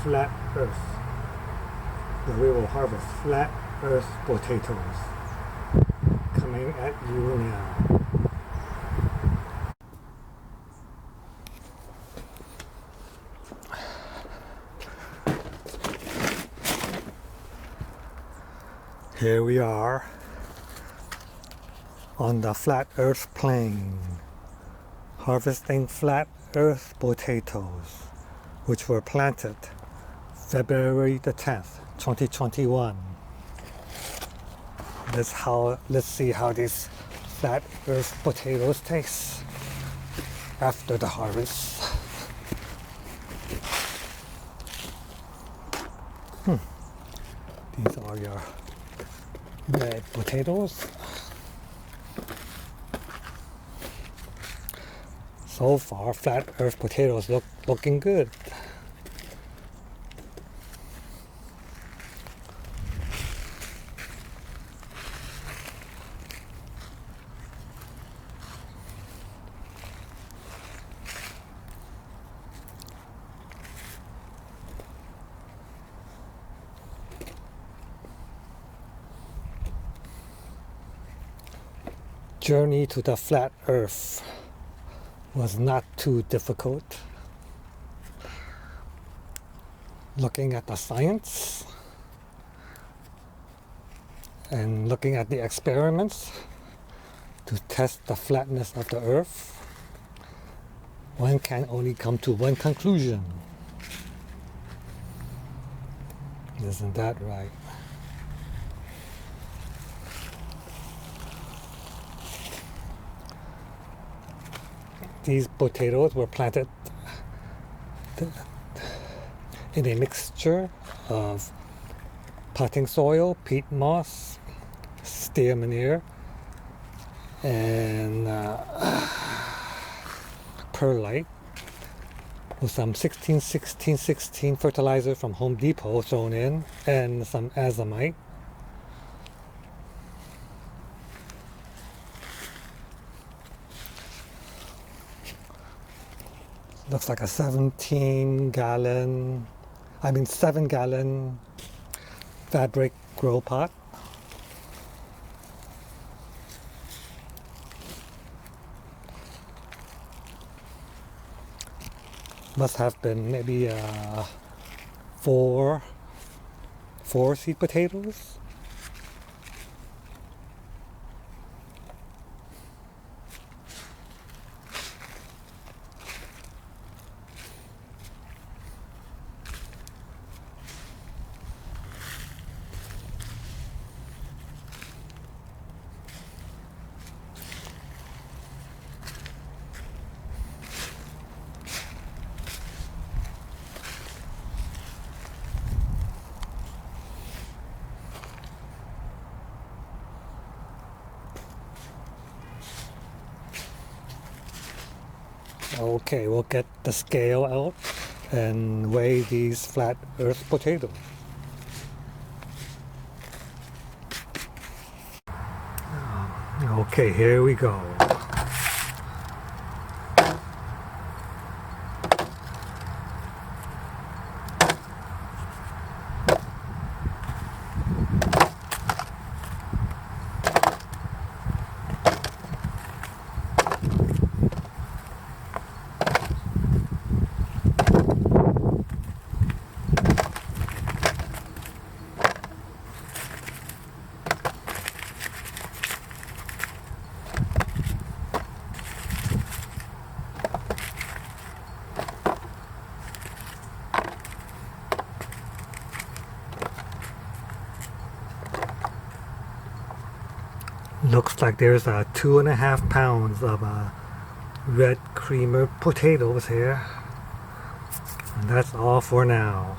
flat earth. Where we will harvest flat earth potatoes. Coming at you now. Here we are on the flat earth plain, harvesting flat earth potatoes, which were planted February the 10th, 2021. Let's see how these flat earth potatoes taste after the harvest. These are your red potatoes. So far, flat earth potatoes looking good. Journey to the flat earth was not too difficult. Looking at the science and looking at the experiments to test the flatness of the earth, one can only come to one conclusion. Isn't that right? These potatoes were planted in a mixture of potting soil, peat moss, steer manure, and perlite, with some 16-16-16 fertilizer from Home Depot thrown in, and some azomite. Looks like a 7-gallon fabric grow pot. Must have been maybe 4 seed potatoes. Okay, we'll get the scale out and weigh these flat earth potatoes. Okay, here we go. Looks like there's 2.5 pounds of red creamer potatoes here. And that's all for now.